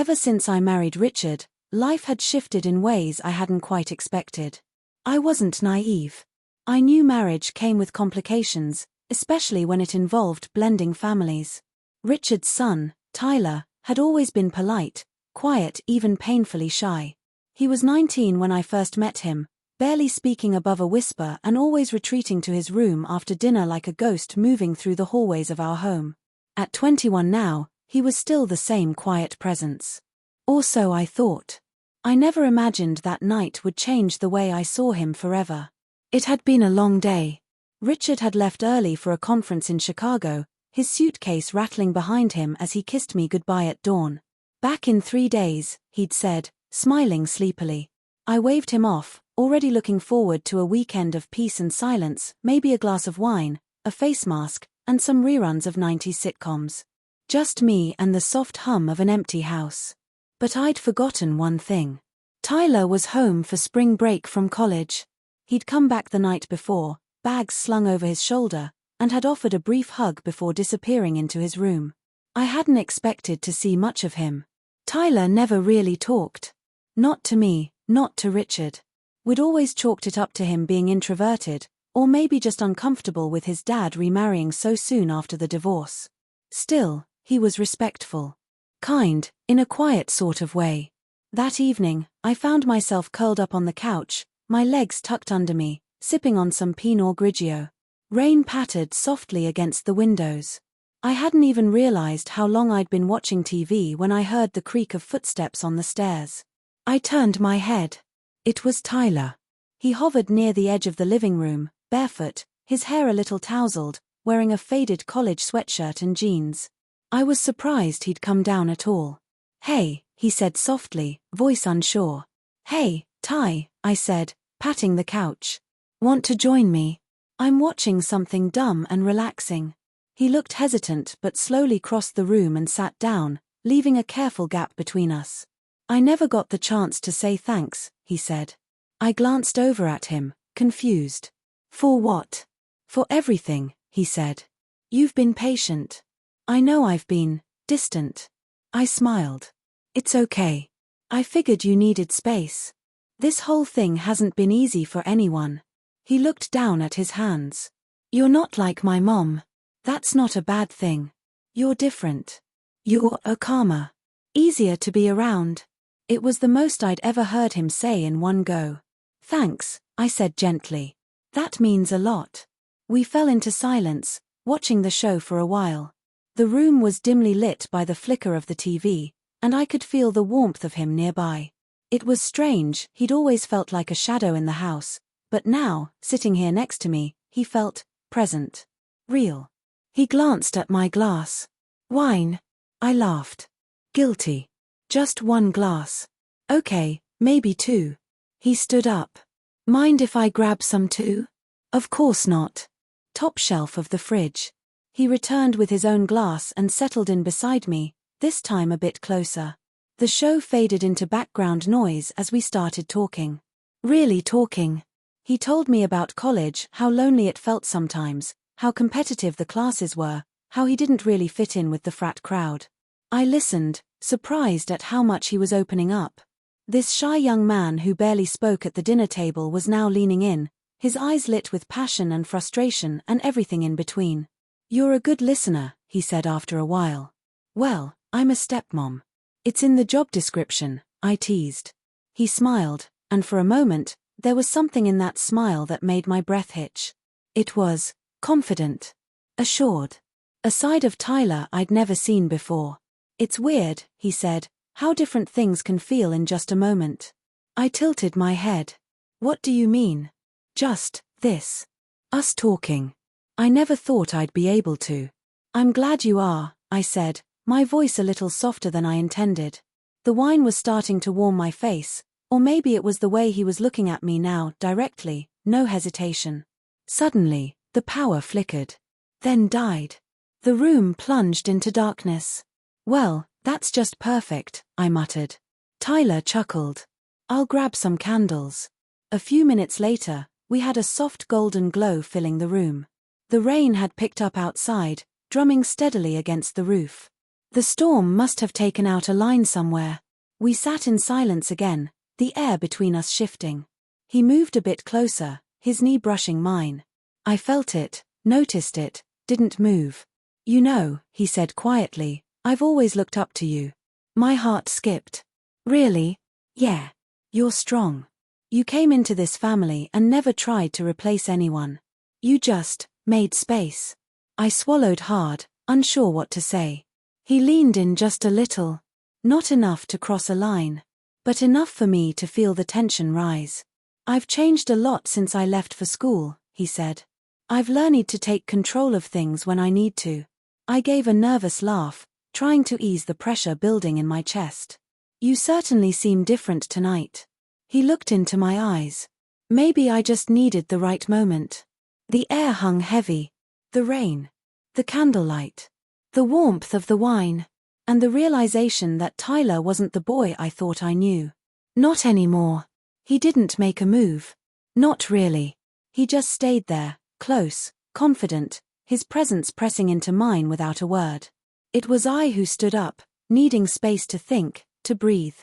Ever since I married Richard, life had shifted in ways I hadn't quite expected. I wasn't naive. I knew marriage came with complications, especially when it involved blending families. Richard's son, Tyler, had always been polite, quiet, even painfully shy. He was 19 when I first met him, barely speaking above a whisper and always retreating to his room after dinner like a ghost moving through the hallways of our home. At 21 now, he was still the same quiet presence. Or so I thought. I never imagined that night would change the way I saw him forever. It had been a long day. Richard had left early for a conference in Chicago, his suitcase rattling behind him as he kissed me goodbye at dawn. Back in 3 days, he'd said, smiling sleepily. I waved him off, already looking forward to a weekend of peace and silence, maybe a glass of wine, a face mask, and some reruns of 90s sitcoms. Just me and the soft hum of an empty house. But I'd forgotten one thing. Tyler was home for spring break from college. He'd come back the night before, bags slung over his shoulder, and had offered a brief hug before disappearing into his room. I hadn't expected to see much of him. Tyler never really talked. Not to me, not to Richard. We'd always chalked it up to him being introverted, or maybe just uncomfortable with his dad remarrying so soon after the divorce. Still, he was respectful. Kind, in a quiet sort of way. That evening, I found myself curled up on the couch, my legs tucked under me, sipping on some Pinot Grigio. Rain pattered softly against the windows. I hadn't even realized how long I'd been watching TV when I heard the creak of footsteps on the stairs. I turned my head. It was Tyler. He hovered near the edge of the living room, barefoot, his hair a little tousled, wearing a faded college sweatshirt and jeans. I was surprised he'd come down at all. "Hey," he said softly, voice unsure. "Hey, Ty," I said, patting the couch. "Want to join me? I'm watching something dumb and relaxing." He looked hesitant but slowly crossed the room and sat down, leaving a careful gap between us. "I never got the chance to say thanks," he said. I glanced over at him, confused. "For what?" "For everything," he said. "You've been patient. I know I've been distant." I smiled. "It's okay. I figured you needed space. This whole thing hasn't been easy for anyone." He looked down at his hands. "You're not like my mom. That's not a bad thing. You're different. You're a calmer. Easier to be around." It was the most I'd ever heard him say in one go. "Thanks," I said gently. "That means a lot." We fell into silence, watching the show for a while. The room was dimly lit by the flicker of the TV, and I could feel the warmth of him nearby. It was strange, he'd always felt like a shadow in the house, but now, sitting here next to me, he felt present. Real. He glanced at my glass. "Wine?" I laughed. "Guilty. Just one glass." "Okay, maybe 2. He stood up. "Mind if I grab some too?" "Of course not." Top shelf of the fridge. He returned with his own glass and settled in beside me, this time a bit closer. The show faded into background noise as we started talking. Really talking. He told me about college, how lonely it felt sometimes, how competitive the classes were, how he didn't really fit in with the frat crowd. I listened, surprised at how much he was opening up. This shy young man who barely spoke at the dinner table was now leaning in, his eyes lit with passion and frustration and everything in between. "You're a good listener," he said after a while. "Well, I'm a stepmom. It's in the job description," I teased. He smiled, and for a moment, there was something in that smile that made my breath hitch. It was confident, assured. A side of Tyler I'd never seen before. "It's weird," he said, "how different things can feel in just a moment." I tilted my head. "What do you mean?" "Just this. Us talking. I never thought I'd be able to." "I'm glad you are," I said, my voice a little softer than I intended. The wine was starting to warm my face, or maybe it was the way he was looking at me now, directly, no hesitation. Suddenly, the power flickered. Then died. The room plunged into darkness. "Well, that's just perfect," I muttered. Tyler chuckled. "I'll grab some candles." A few minutes later, we had a soft golden glow filling the room. The rain had picked up outside, drumming steadily against the roof. The storm must have taken out a line somewhere. We sat in silence again, the air between us shifting. He moved a bit closer, his knee brushing mine. I felt it, noticed it, didn't move. You know, he said quietly, I've always looked up to you. My heart skipped. Really? Yeah. You're strong. You came into this family and never tried to replace anyone. You just made space. I swallowed hard, unsure what to say. He leaned in just a little. Not enough to cross a line. But enough for me to feel the tension rise. I've changed a lot since I left for school, he said. I've learned to take control of things when I need to. I gave a nervous laugh, trying to ease the pressure building in my chest. You certainly seem different tonight. He looked into my eyes. Maybe I just needed the right moment. The air hung heavy. The rain. The candlelight. The warmth of the wine. And the realization that Tyler wasn't the boy I thought I knew. Not anymore. He didn't make a move. Not really. He just stayed there, close, confident, his presence pressing into mine without a word. It was I who stood up, needing space to think, to breathe.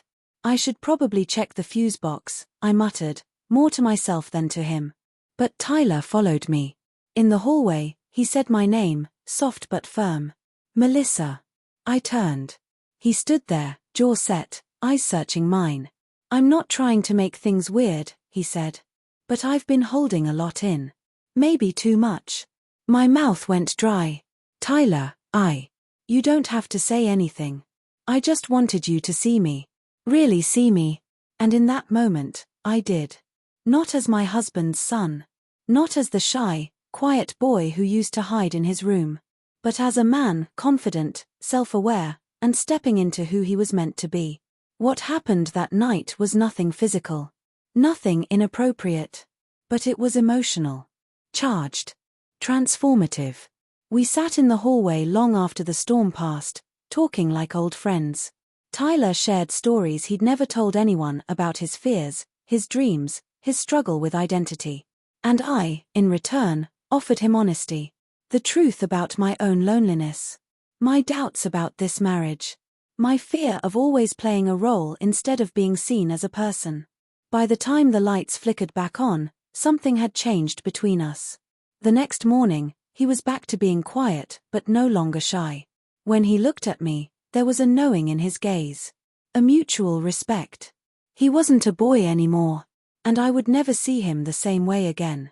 I should probably check the fuse box, I muttered, more to myself than to him. But Tyler followed me. In the hallway, he said my name, soft but firm. Melissa. I turned. He stood there, jaw set, eyes searching mine. I'm not trying to make things weird, he said. But I've been holding a lot in. Maybe too much. My mouth went dry. Tyler, You don't have to say anything. I just wanted you to see me. Really see me. And in that moment, I did. Not as my husband's son. Not as the shy, quiet boy who used to hide in his room. But as a man, confident, self-aware, and stepping into who he was meant to be. What happened that night was nothing physical. Nothing inappropriate. But it was emotional. Charged. Transformative. We sat in the hallway long after the storm passed, talking like old friends. Tyler shared stories he'd never told anyone about his fears, his dreams, his struggle with identity. And I, in return, offered him honesty. The truth about my own loneliness. My doubts about this marriage. My fear of always playing a role instead of being seen as a person. By the time the lights flickered back on, something had changed between us. The next morning, he was back to being quiet, but no longer shy. When he looked at me, there was a knowing in his gaze. A mutual respect. He wasn't a boy anymore, and I would never see him the same way again.